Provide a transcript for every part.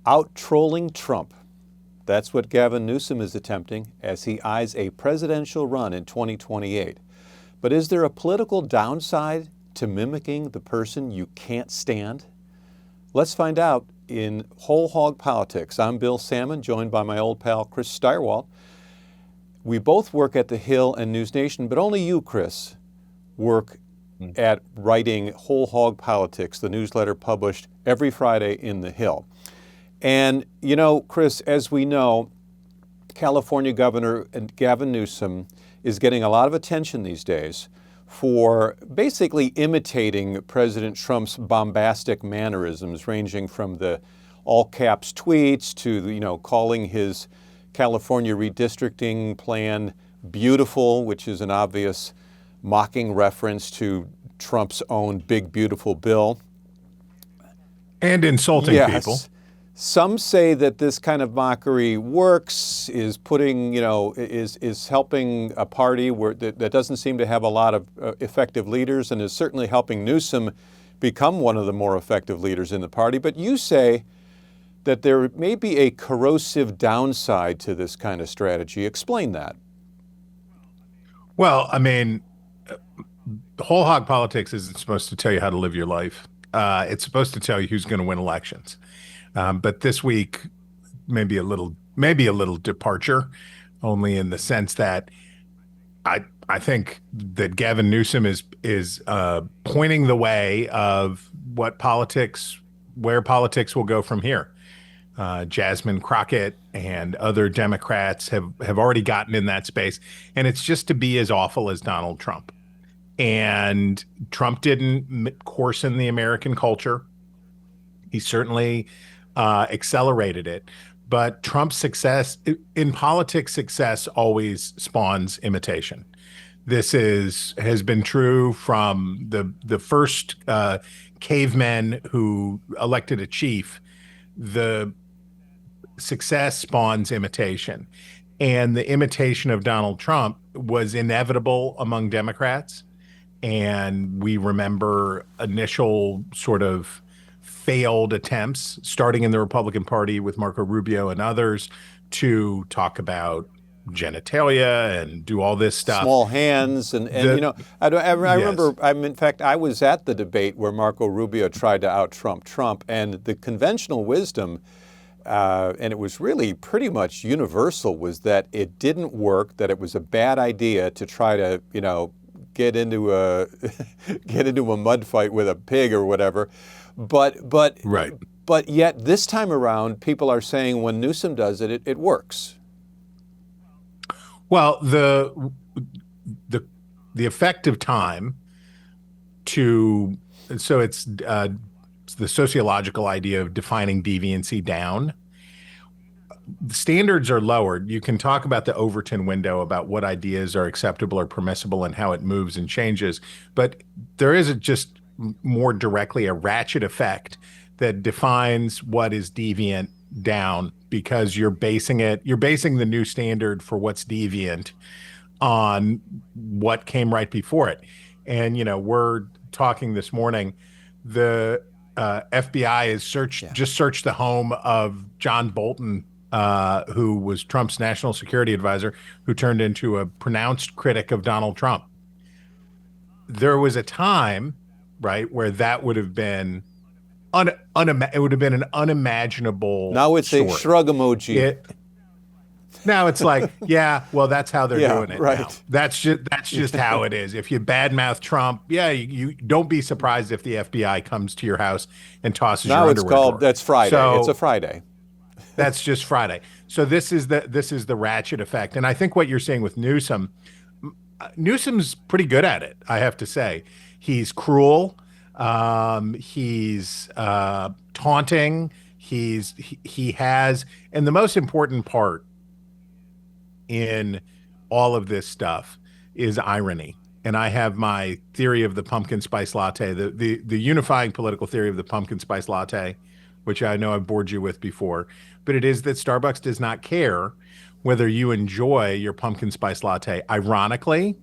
out-trolling Trump. That's what Gavin Newsom is attempting as he eyes a presidential run in 2028. But is there a political downside to mimicking the person you can't stand? Let's find out in Whole Hog Politics. I'm Bill Sammon, joined by my old pal Chris Stirewalt. We both work at The Hill and News Nation, but only you, Chris, work at writing Whole Hog Politics, the newsletter published every Friday in The Hill. And, you know, Chris, as we know, California Governor Gavin Newsom is getting a lot of attention these days for basically imitating President Trump's bombastic mannerisms, ranging from the all-caps tweets to, calling his California redistricting plan beautiful, which is an obvious mocking reference to Trump's own big, beautiful bill. And insulting people. Some say that this kind of mockery works, is putting, is helping a party that doesn't seem to have a lot of effective leaders, and is certainly helping Newsom become one of the more effective leaders in the party. But you say that there may be a corrosive downside to this kind of strategy. Explain that. Well, I mean, Whole Hog Politics isn't supposed to tell you how to live your life. It's supposed to tell you who's going to win elections. But this week, maybe a little departure, only in the sense that I think that Gavin Newsom is pointing the way of where politics will go from here. Jasmine Crockett and other Democrats have already gotten in that space, and it's just to be as awful as Donald Trump. And Trump didn't coarsen the American culture. He certainly accelerated it. But Trump's success in politics, success always spawns imitation. This has been true from the first cavemen who elected a chief. The success spawns imitation. And the imitation of Donald Trump was inevitable among Democrats. And we remember initial sort of failed attempts, starting in the Republican Party with Marco Rubio and others, to talk about genitalia and do all this stuff. Small hands. I remember, in fact, I was at the debate where Marco Rubio tried to out-Trump Trump, and the conventional wisdom, and it was really pretty much universal, was that it didn't work, that it was a bad idea to try to, get into a mud fight with a pig or whatever. But right. But yet this time around, people are saying when Newsom does it, it works. Well, the effective time so it's the sociological idea of defining deviancy down. The standards are lowered. You can talk about the Overton window about what ideas are acceptable or permissible and how it moves and changes, but there is just more directly a ratchet effect that defines what is deviant down, because you're basing the new standard for what's deviant on what came right before it. And we're talking this morning, the FBI has just searched the home of John Bolton, who was Trump's national security advisor, who turned into a pronounced critic of Donald Trump. There was a time, right, where that would have been it would have been an unimaginable. Now it's story. A shrug emoji. Now it's like, yeah, well, that's how they're doing it right. now. That's just how it is. If you badmouth Trump, you don't be surprised if the FBI comes to your house and tosses your underwear. Now that's Friday. It's a Friday. That's just Friday. So this is the ratchet effect. And I think what you're saying with Newsom's pretty good at it, I have to say. He's cruel. He's taunting. He has, and the most important part in all of this stuff is irony. And I have my theory of the pumpkin spice latte, the unifying political theory of the pumpkin spice latte, which I know I've bored you with before, but it is that Starbucks does not care whether you enjoy your pumpkin spice latte ironically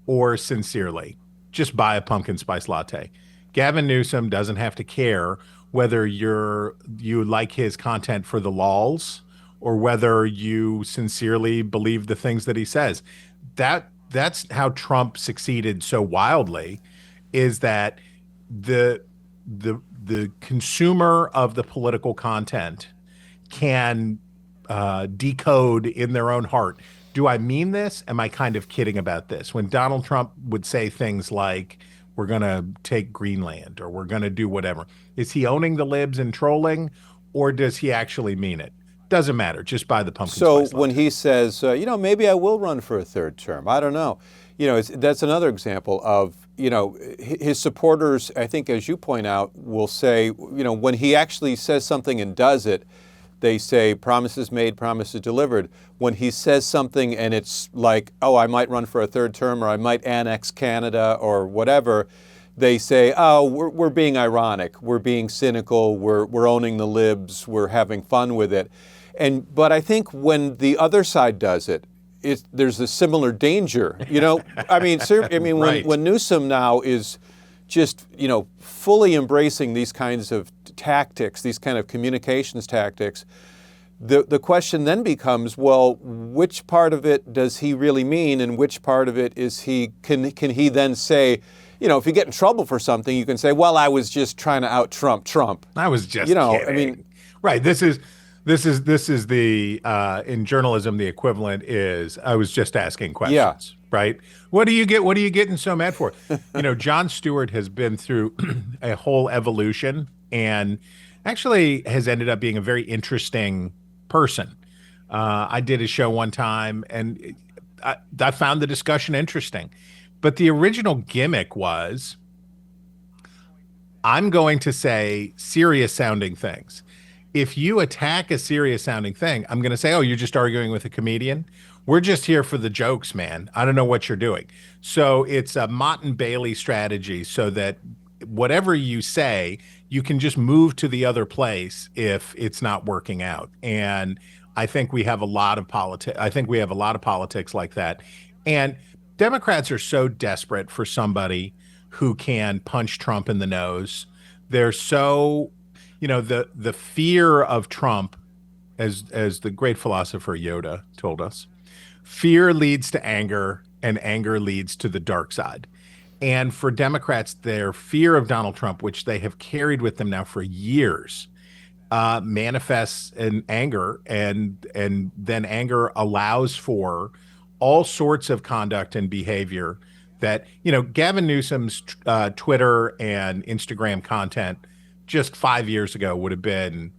or sincerely. Just buy a pumpkin spice latte. Gavin Newsom doesn't have to care whether you like his content for the lols or whether you sincerely believe the things that he says. That's how Trump succeeded so wildly, is that the consumer of the political content can decode in their own heart. Do I mean this? Am I kind of kidding about this? When Donald Trump would say things like, we're going to take Greenland or we're going to do whatever, is he owning the libs and trolling, or does he actually mean it? Doesn't matter. Just buy the pumpkin spice So when latte. he says, maybe I will run for a third term, I don't know. That's another example of, his supporters, I think, as you point out, will say, when he actually says something and does it, they say promises made, promises delivered. When he says something and it's like, oh, I might run for a third term or I might annex Canada or whatever, they say, oh, we're being ironic, we're being cynical, we're owning the libs, we're having fun with it. But I think when the other side does it, there's a similar danger. Right. When Newsom now is just, fully embracing these kinds of tactics, these kind of communications tactics, the question then becomes, well, which part of it does he really mean, and which part of it can he then say, if you get in trouble for something, you can say, well, I was just trying to out Trump. I was just kidding. Right. This is the in journalism, the equivalent is, I was just asking questions. Yeah. Right. What are you getting so mad for? Jon Stewart has been through a whole evolution and actually has ended up being a very interesting person. I did a show one time and I found the discussion interesting, but the original gimmick was, I'm going to say serious sounding things. If you attack a serious sounding thing, I'm going to say, oh, you're just arguing with a comedian. We're just here for the jokes, man. I don't know what you're doing. So it's a Mott and Bailey strategy, so that whatever you say, you can just move to the other place if it's not working out. And I think we have a lot of politics like that. And Democrats are so desperate for somebody who can punch Trump in the nose. They're so, the fear of Trump, as the great philosopher Yoda told us, fear leads to anger and anger leads to the dark side. And for Democrats, their fear of Donald Trump, which they have carried with them now for years, manifests in anger, and then anger allows for all sorts of conduct and behavior that, Gavin Newsom's Twitter and Instagram content just 5 years ago would have been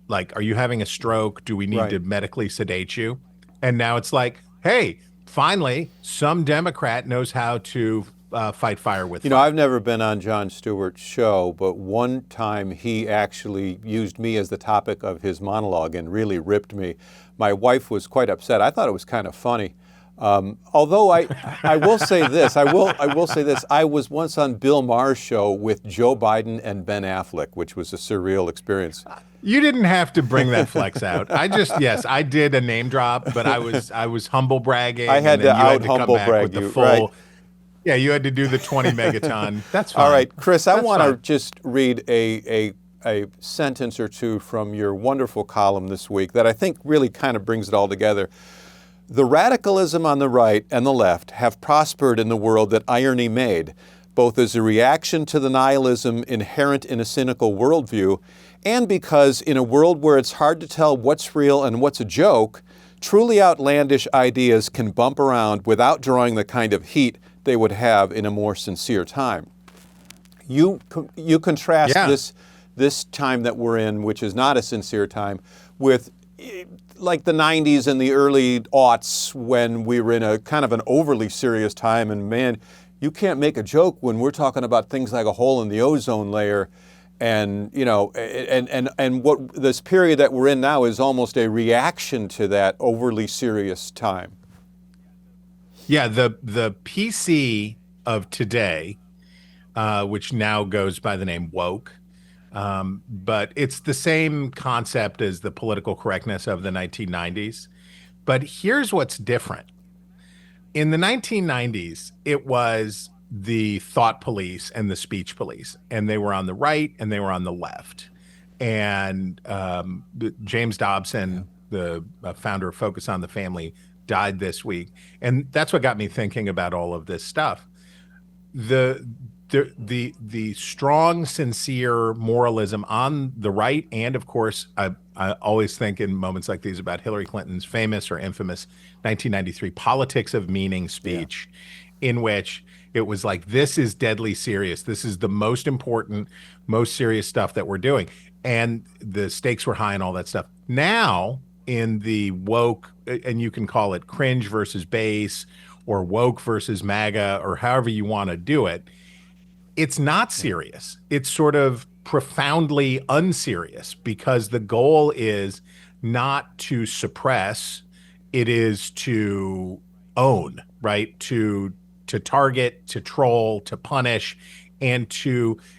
like, are you having a stroke? Do we need to medically sedate you? And now it's like, hey, finally, some Democrat knows how to fight fire with fire. I've never been on Jon Stewart's show, but one time he actually used me as the topic of his monologue and really ripped me. My wife was quite upset. I thought it was kind of funny. Although I will say this, I will say this. I was once on Bill Maher's show with Joe Biden and Ben Affleck, which was a surreal experience. You didn't have to bring that flex out. I did a name drop, but I was humble bragging. I had to out humble brag you, right? Yeah, you had to do the 20 megaton. That's fine. All right, Chris, I want to just read a sentence or two from your wonderful column this week that I think really kind of brings it all together. The radicalism on the right and the left have prospered in the world that irony made, both as a reaction to the nihilism inherent in a cynical worldview, and because in a world where it's hard to tell what's real and what's a joke, truly outlandish ideas can bump around without drawing the kind of heat they would have in a more sincere time. You contrast this time that we're in, which is not a sincere time, with like the 90s and the early aughts when we were in a kind of an overly serious time. And man, you can't make a joke when we're talking about things like a hole in the ozone layer. And, and what this period that we're in now is almost a reaction to that overly serious time. Yeah, the PC of today, which now goes by the name woke, but it's the same concept as the political correctness of the 1990s. But here's what's different. In the 1990s, it was the thought police and the speech police, and they were on the right and they were on the left. And James Dobson, the founder of Focus on the Family, died this week. And that's what got me thinking about all of this stuff. The strong, sincere moralism on the right, and of course, I always think in moments like these about Hillary Clinton's famous or infamous 1993 politics of meaning speech, in which it was like, this is deadly serious. This is the most important, most serious stuff that we're doing. And the stakes were high and all that stuff. Now, in the woke, and you can call it cringe versus base or woke versus MAGA or however you want to do it, it's not serious. It's sort of profoundly unserious because the goal is not to suppress, it is to own, right? To target, to troll, to punish, and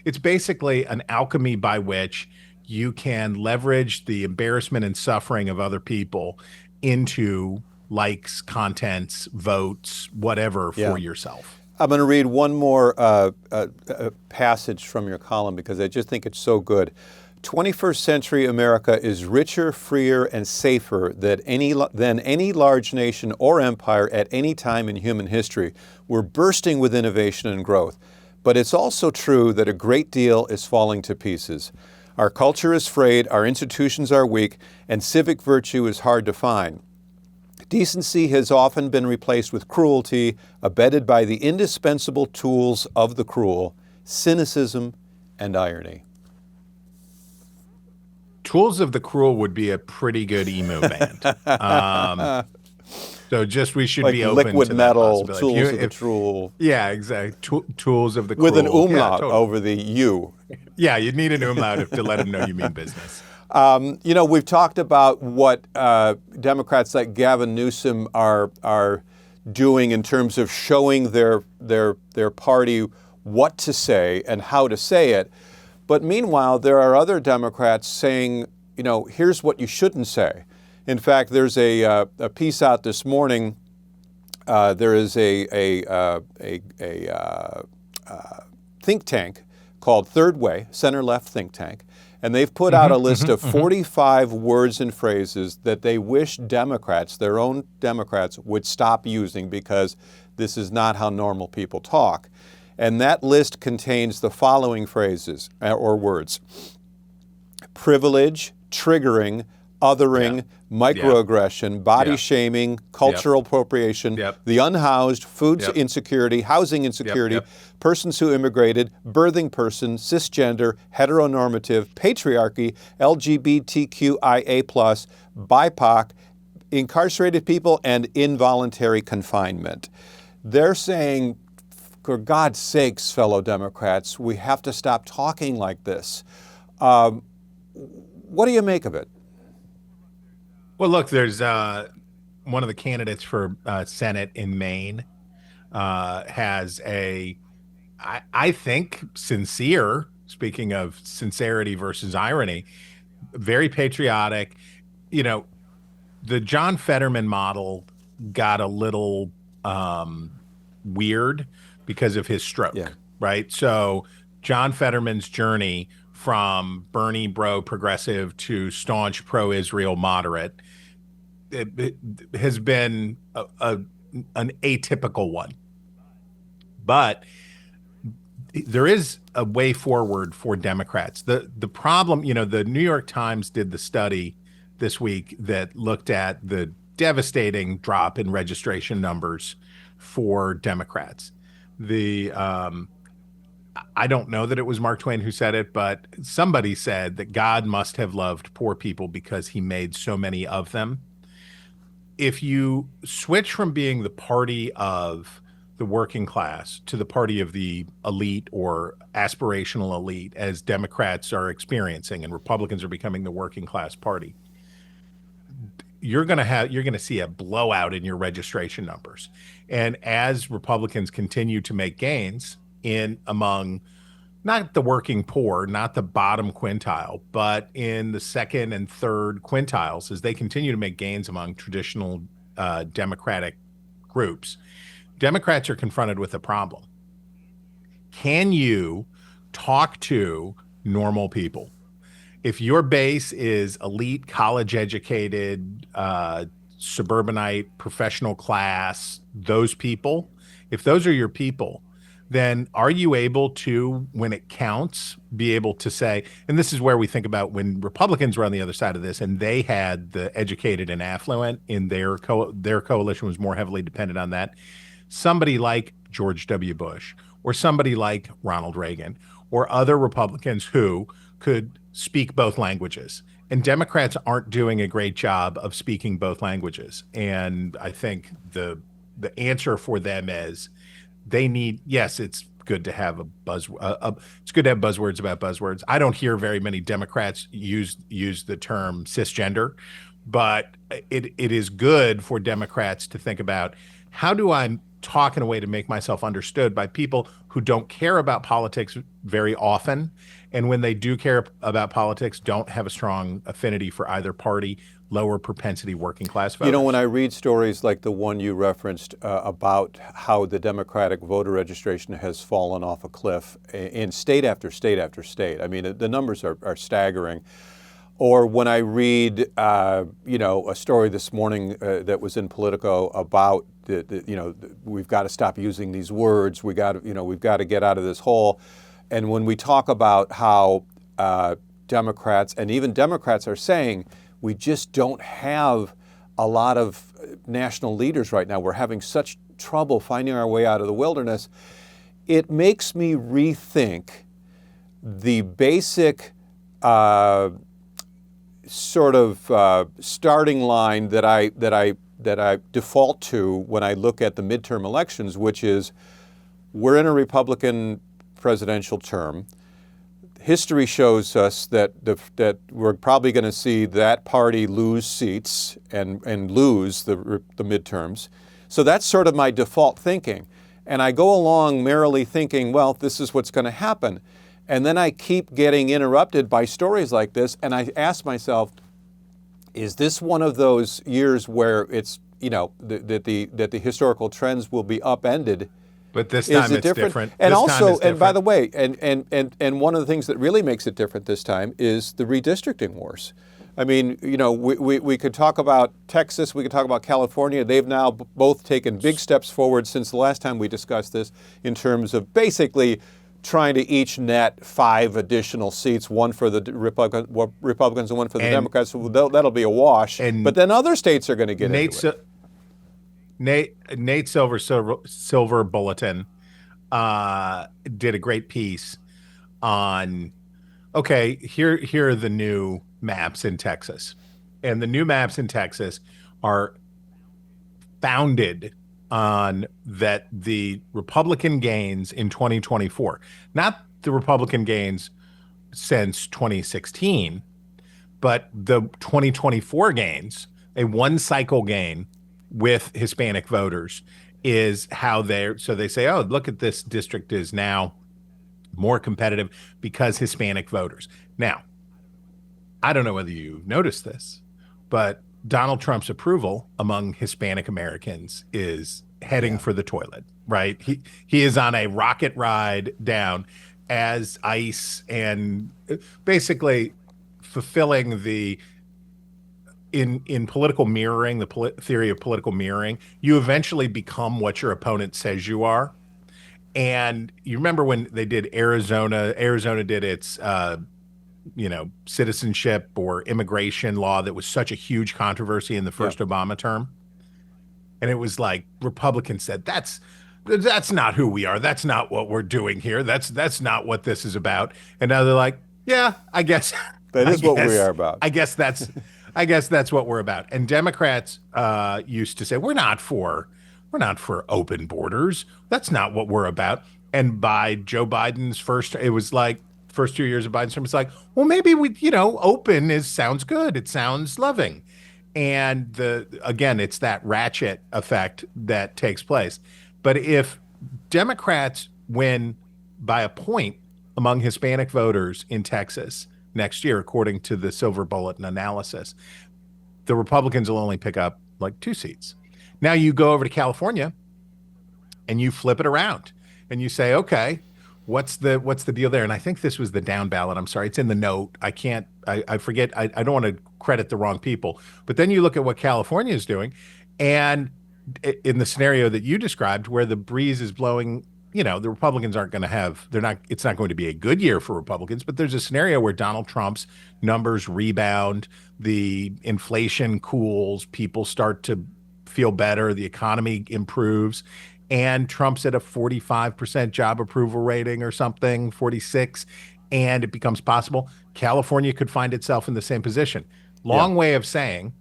it's basically an alchemy by which you can leverage the embarrassment and suffering of other people into likes, contents, votes, whatever for yourself. I'm going to read one more passage from your column because I just think it's so good. 21st century America is richer, freer, and safer than any large nation or empire at any time in human history. We're bursting with innovation and growth. But it's also true that a great deal is falling to pieces. Our culture is frayed, our institutions are weak, and civic virtue is hard to find. Decency has often been replaced with cruelty, abetted by the indispensable tools of the cruel, cynicism and irony. Tools of the Cruel would be a pretty good emo band. So just we should like be open liquid to metal, that tools of the cruel. Yeah, exactly. Tools of the Cruel. With an umlaut totally. over the U. Yeah, you'd need an umlaut to let them know you mean business. We've talked about what Democrats like Gavin Newsom are doing in terms of showing their party what to say and how to say it. But meanwhile, there are other Democrats saying, here's what you shouldn't say. In fact, there's a piece out this morning. There is a think tank called Third Way, center-left think tank, and they've put out a list of 45 words and phrases that they wish Democrats, their own Democrats, would stop using because this is not how normal people talk. And that list contains the following phrases or words: privilege, triggering, othering, microaggression, body shaming, cultural appropriation, the unhoused, food insecurity, housing insecurity, persons who immigrated, birthing person, cisgender, heteronormative, patriarchy, LGBTQIA+, BIPOC, incarcerated people, and involuntary confinement. They're saying, for God's sakes, fellow Democrats, we have to stop talking like this. What do you make of it? Well, look, there's one of the candidates for Senate in Maine has I think, sincere, speaking of sincerity versus irony, very patriotic. The John Fetterman model got a little weird because of his stroke, right? So John Fetterman's journey from Bernie bro progressive to staunch pro-Israel moderate it has been an atypical one. But there is a way forward for Democrats. The problem, the New York Times did the study this week that looked at the devastating drop in registration numbers for Democrats. I don't know that it was Mark Twain who said it, but somebody said that God must have loved poor people because he made so many of them. If you switch from being the party of the working class to the party of the elite or aspirational elite, as Democrats are experiencing and Republicans are becoming the working class party, you're going to see a blowout in your registration numbers. And as Republicans continue to make gains among not the working poor, not the bottom quintile, but in the second and third quintiles, as they continue to make gains among traditional Democratic groups, Democrats are confronted with a problem. Can you talk to normal people? if your base is elite, college educated, suburbanite, professional class, those people, if those are your people, then are you able to, when it counts, be able to say, and this is where we think about when Republicans were on the other side of this and they had the educated and affluent in their coalition was more heavily dependent on that. Somebody like George W. Bush or somebody like Ronald Reagan or other Republicans who could speak both languages. And Democrats aren't doing a great job of speaking both languages. And I think the answer for them is they need, yes, it's good to have it's good to have buzzwords about buzzwords. I don't hear very many Democrats use the term cisgender, but it is good for Democrats to think about, how do I talk in a way to make myself understood by people who don't care about politics very often, and when they do care about politics, don't have a strong affinity for either party, lower propensity working class voters. You know, when I read stories like the one you referenced about how the Democratic voter registration has fallen off a cliff in state after state after state, I mean, the numbers are staggering. Or when I read, a story this morning that was in Politico about we've got to stop using these words. We've got to get out of this hole. And when we talk about how Democrats and even Democrats are saying we just don't have a lot of national leaders right now, we're having such trouble finding our way out of the wilderness, it makes me rethink the basic starting line that I default to when I look at the midterm elections, which is we're in a Republican presidential term. History shows us that we're probably going to see that party lose seats and lose the midterms. So that's sort of my default thinking. And I go along merrily thinking, well, this is what's going to happen. And then I keep getting interrupted by stories like this, and I ask myself, is this one of those years where it's, that the historical trends will be upended? But this time it's different. And also, and by the way, and one of the things that really makes it different this time is the redistricting wars. I mean, we could talk about Texas, we could talk about California. They've now both taken big steps forward since the last time we discussed this in terms of basically trying to each net 5 additional seats, one for the Republicans and one for the Democrats. So that'll be a wash. But then other states are going to get into it. Nate Silver Bulletin did a great piece on, okay, here are the new maps in Texas. And the new maps in Texas are founded on that the Republican gains in 2024, not the Republican gains since 2016, but the 2024 gains, a one cycle gain with Hispanic voters, is how so they say, oh, look at this district is now more competitive because Hispanic voters. Now, I don't know whether you noticed this, but Donald Trump's approval among Hispanic Americans is heading for the toilet, right? He is on a rocket ride down as ICE and basically fulfilling the in political mirroring, the theory of political mirroring. You eventually become what your opponent says you are. And you remember when they did Arizona did its citizenship or immigration law that was such a huge controversy in the first Obama term. And it was like Republicans said, that's not who we are. That's not what we're doing here. That's not what this is about. And now they're like, yeah, I guess that is what we are about. I guess that's what we're about. And Democrats used to say, we're not for open borders. That's not what we're about. And by Joe Biden's first 2 years of Biden's term, it's like, well, maybe open sounds good. It sounds loving. And again, it's that ratchet effect that takes place. But if Democrats win by a point among Hispanic voters in Texas next year, according to the Silver Bulletin analysis, the Republicans will only pick up like 2 seats. Now you go over to California and you flip it around and you say, okay, what's the deal there? And I think this was the down ballot. I'm sorry, it's in the note. I forget. I don't want to credit the wrong people. But then you look at what California is doing, and in the scenario that you described, where the breeze is blowing, the Republicans aren't going to have. They're not. It's not going to be a good year for Republicans. But there's a scenario where Donald Trump's numbers rebound, the inflation cools, people start to feel better, the economy improves, and Trump's at a 45% job approval rating or something, 46, and it becomes possible California could find itself in the same position. Long way of saying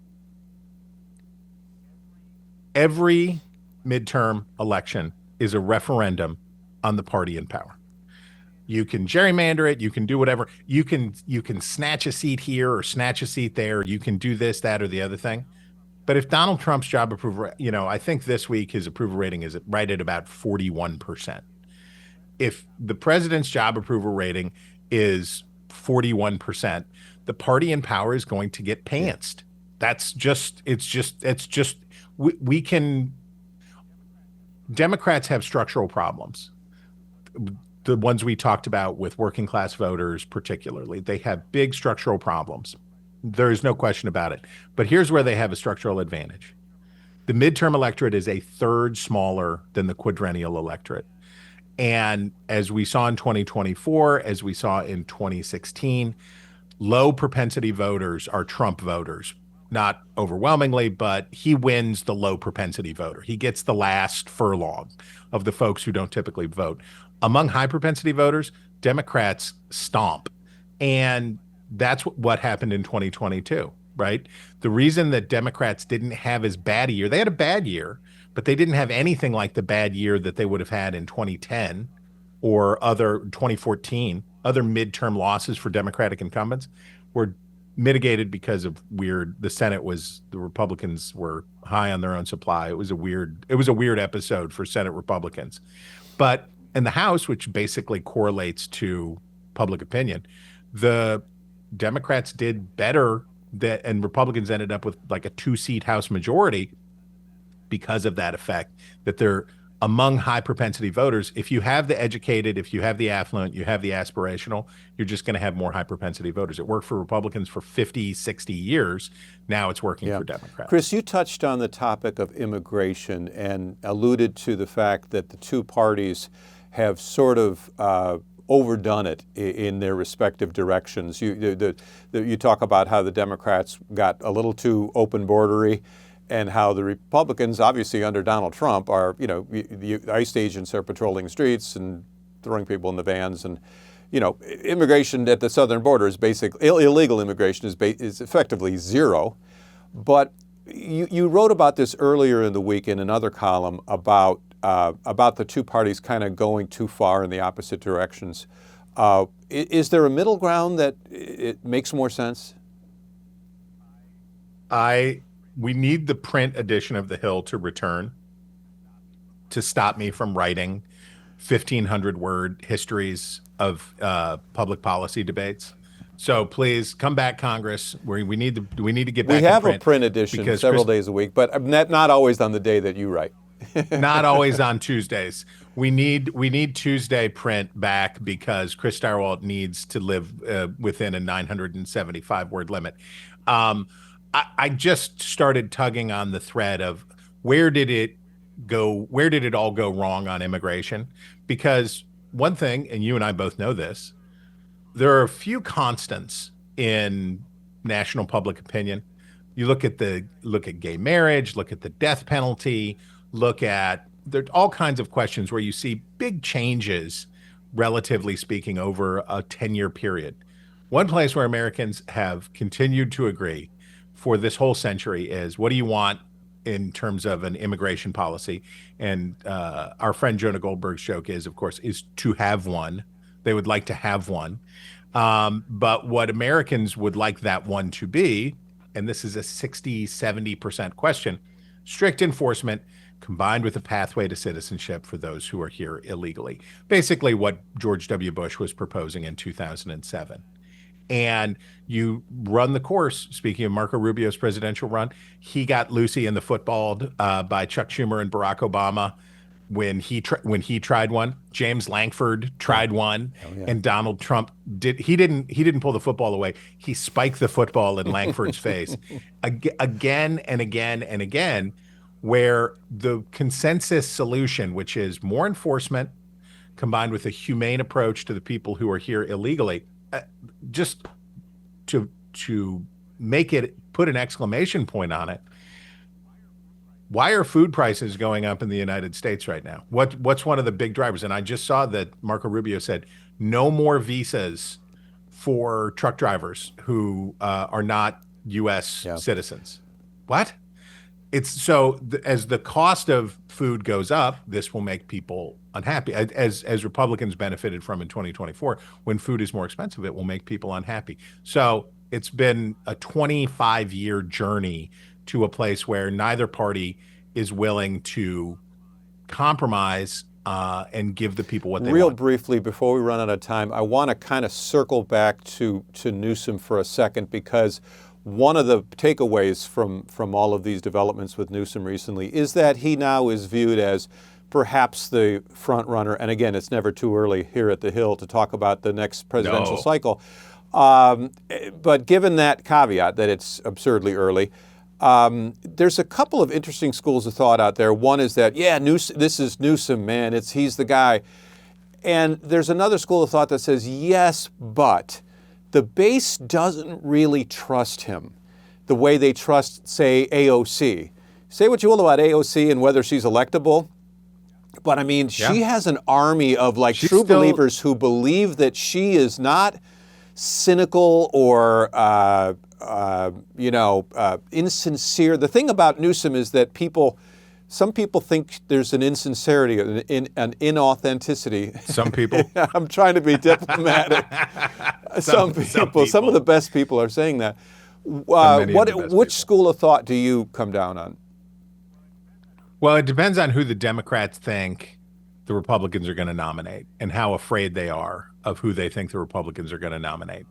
every midterm election is a referendum on the party in power. You can gerrymander it, you can do whatever. You can snatch a seat here or snatch a seat there, you can do this, that, or the other thing. But if Donald Trump's job approval, I think this week his approval rating is right at about 41%. If the president's job approval rating is 41%, the party in power is going to get pantsed. We can, Democrats have structural problems. The ones we talked about with working class voters, particularly, they have big structural problems. There is no question about it. But here's where they have a structural advantage. The midterm electorate is a third smaller than the quadrennial electorate. And as we saw in 2024, as we saw in 2016, low propensity voters are Trump voters. Not overwhelmingly, but he wins the low propensity voter. He gets the last furlong of the folks who don't typically vote. Among high propensity voters, Democrats stomp. And that's what happened in 2022, right? The reason that Democrats didn't have as bad a year, they had a bad year, but they didn't have anything like the bad year that they would have had in 2010 or 2014. Other midterm losses for Democratic incumbents were mitigated because of the Republicans were high on their own supply. It was a weird episode for Senate Republicans. But in the House, which basically correlates to public opinion, the Democrats did better and Republicans ended up with like a 2-seat House majority because of that effect, that they're among high propensity voters. If you have the educated, if you have the affluent, you have the aspirational, you're just going to have more high propensity voters. It worked for Republicans for 50, 60 years. Now it's working for Democrats. Chris, you touched on the topic of immigration and alluded to the fact that the two parties have sort of overdone it in their respective directions. You talk about how the Democrats got a little too open bordery, and how the Republicans, obviously under Donald Trump, are, the ICE agents are patrolling the streets and throwing people in the vans, and immigration at the southern border is basically illegal immigration is effectively zero. But you wrote about this earlier in the week in another column about the two parties kind of going too far in the opposite directions. Is there a middle ground that it makes more sense? We need the print edition of The Hill to return to stop me from writing 1,500-word histories of public policy debates. So please come back, Congress. We need to get back. We have a print edition several days a week, but not always on the day that you write. Not always on Tuesdays. We need Tuesday print back because Chris Stirewalt needs to live within a 975-word limit. I just started tugging on the thread of where did it all go wrong on immigration? Because one thing, and you and I both know this, there are a few constants in national public opinion. You look at gay marriage, look at the death penalty, there are all kinds of questions where you see big changes, relatively speaking, over a 10-year period. One place where Americans have continued to agree for this whole century is, what do you want in terms of an immigration policy? And our friend Jonah Goldberg's joke is, of course, is to have one. They would like to have one. But what Americans would like that one to be, and this is a 60, 70% question, strict enforcement combined with a pathway to citizenship for those who are here illegally. Basically what George W. Bush was proposing in 2007. And you run the course. Speaking of Marco Rubio's presidential run, he got Lucy in the footballed by Chuck Schumer and Barack Obama. when he tried one. James Lankford tried one, and Donald Trump didn't pull the football away. He spiked the football in Lankford's face again and again and again, where the consensus solution, which is more enforcement combined with a humane approach to the people who are here illegally, just to put an exclamation point on it. Why are food prices going up in the United States right now? What's one of the big drivers? And I just saw that Marco Rubio said no more visas for truck drivers who are not U.S. citizens. What? It's so as the cost of food goes up, this will make people unhappy. As Republicans benefited from in 2024, when food is more expensive, it will make people unhappy. So it's been a 25-year journey to a place where neither party is willing to compromise and give the people what they want. Real briefly, before we run out of time, I want to kind of circle back to Newsom for a second, because one of the takeaways from all of these developments with Newsom recently is that he now is viewed as perhaps the front runner. And again, it's never too early here at the Hill to talk about the next presidential cycle. But given that caveat that it's absurdly early, there's a couple of interesting schools of thought out there. One is that, this is Newsom, man. He's the guy. And there's another school of thought that says, yes, but the base doesn't really trust him the way they trust, say, AOC. Say what you will about AOC and whether she's electable, but I mean, she has an army of true believers who believe that she is not cynical or insincere. The thing about Newsom is that some people think there's an insincerity, an inauthenticity. Some people. I'm trying to be diplomatic. Some of the best people are saying that. Which school of thought do you come down on? Well, it depends on who the Democrats think the Republicans are going to nominate and how afraid they are of who they think the Republicans are going to nominate.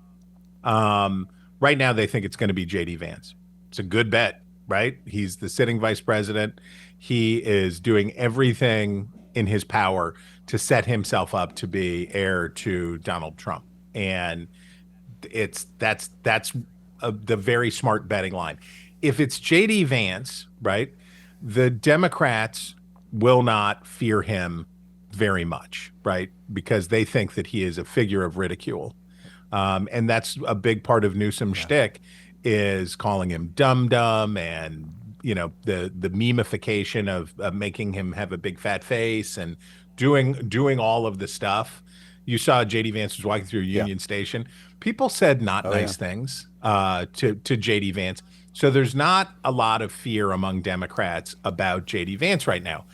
Right now, they think it's going to be J.D. Vance. It's a good bet, right? He's the sitting vice president. He is doing everything in his power to set himself up to be heir to Donald Trump. And that's the very smart betting line. If it's J.D. Vance, right, the Democrats will not fear him very much, right, because they think that he is a figure of ridicule. And that's a big part of Newsom's shtick, is calling him dumb and, the memification of making him have a big fat face and doing all of the stuff. You saw J.D. Vance was walking through Union Station. People said not nice things to J.D. Vance. So there's not a lot of fear among Democrats about J.D. Vance right now.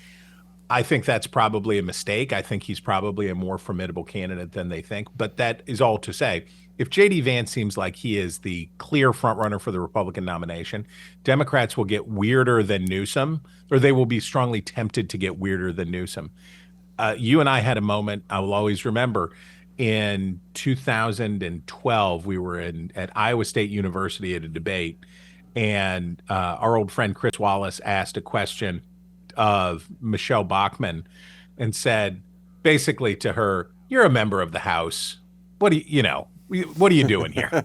I think that's probably a mistake. I think he's probably a more formidable candidate than they think. But that is all to say, if J.D. Vance seems like he is the clear frontrunner for the Republican nomination, Democrats will get weirder than Newsom, or they will be strongly tempted to get weirder than Newsom. You and I had a moment I will always remember. In 2012, we were at Iowa State University at a debate, and our old friend Chris Wallace asked a question of Michelle Bachmann and said basically to her, "You're a member of the House. What are you doing here?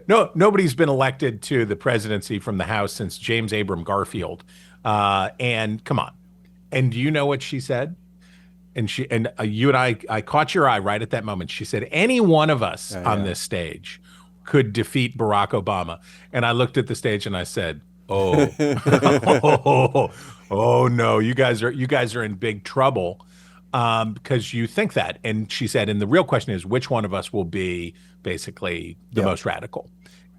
No, nobody's been elected to the presidency from the House since James Abram Garfield. And come on." And do you know what she said? And you and I caught your eye right at that moment. She said, "Any one of us on this stage could defeat Barack Obama." And I looked at the stage and I said, "Oh, oh no, you guys are in big trouble because you think that." And she said, and the real question is, which one of us will be basically the most radical?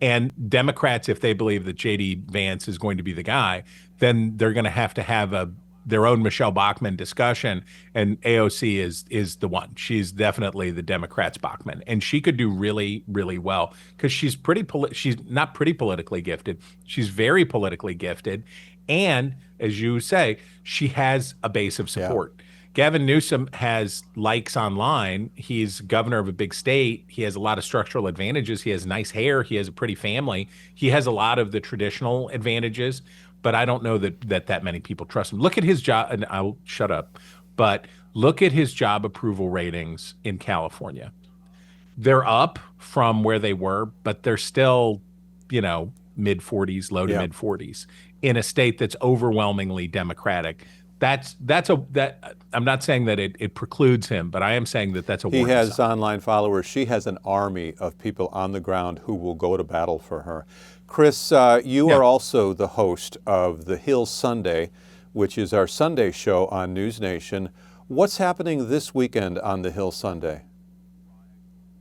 And Democrats, if they believe that J.D. Vance is going to be the guy, then they're going to have their own Michelle Bachmann discussion, and AOC is the one. She's definitely the Democrats' Bachmann, and she could do really, really well because she's she's not pretty politically gifted. She's very politically gifted, and as you say, she has a base of support. Yeah. Gavin Newsom has likes online. He's governor of a big state. He has a lot of structural advantages. He has nice hair. He has a pretty family. He has a lot of the traditional advantages. but I don't know that many people trust him. Look at his job, and I'll shut up. But look at his job approval ratings in California. They're up from where they were, but they're still, mid 40s, low to mid 40s in a state that's overwhelmingly Democratic. I'm not saying that it precludes him, but I am saying that that's a warning He has sign. online followers. She has an army of people on the ground who will go to battle for her. Chris, you are also the host of The Hill Sunday, which is our Sunday show on News Nation. What's happening this weekend on The Hill Sunday?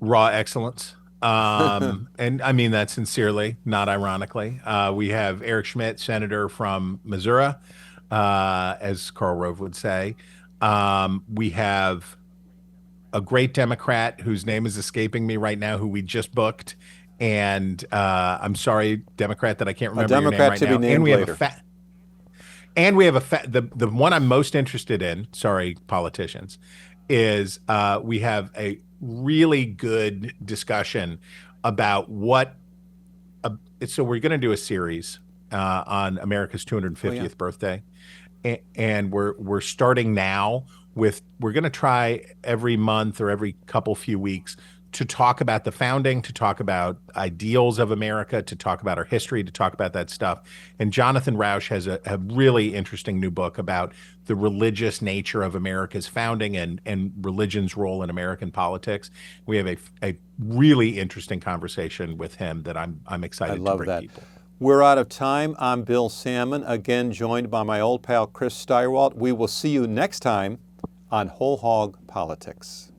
Raw excellence. And I mean that sincerely, not ironically. We have Eric Schmidt, senator from Missouri, as Karl Rove would say. We have a great Democrat whose name is escaping me right now, who we just booked. And I'm sorry, Democrat, that I can't remember your name right now. And we later. The one I'm most interested in, sorry, politicians, is we have a really good discussion about so we're going to do a series on America's 250th birthday. And we're starting now we're going to try every month or every few weeks to talk about the founding, to talk about ideals of America, to talk about our history, to talk about that stuff. And Jonathan Rauch has a really interesting new book about the religious nature of America's founding and religion's role in American politics. We have a really interesting conversation with him that I'm excited to bring people. We're out of time. I'm Bill Sammon, again joined by my old pal Chris Stirewalt. We will see you next time on Whole Hog Politics.